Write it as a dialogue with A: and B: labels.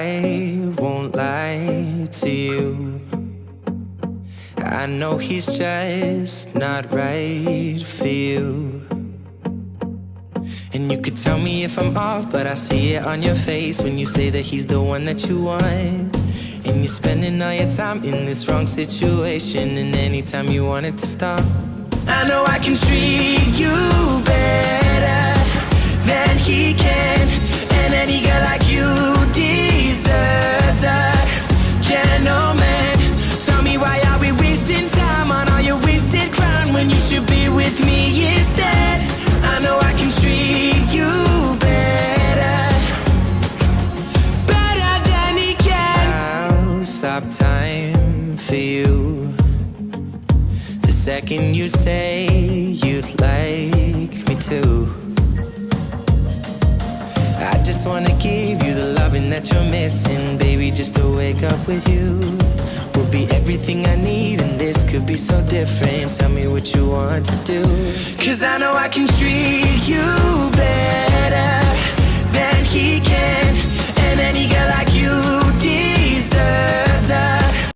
A: I won't lie to you. I know he's just not right for you. And you could tell me if I'm off, but I see it on your face when you say that he's the one that you want. And you're spending all your time in this wrong situation, and anytime you want it to stop. I know I can treat you better than he can, and any girl like you deserves a gentleman. Tell me, why are we wasting time on all your wasted crown when you should be with me instead? I know I can treat you better, better than he can. I'll stop time for you the second you say you'd like me to. I just wanna give you the loving that you're missing, baby, just to wake up with you. Will be everything I need, and this could be so different. Tell me what you want to do, 'cause I know I can treat you better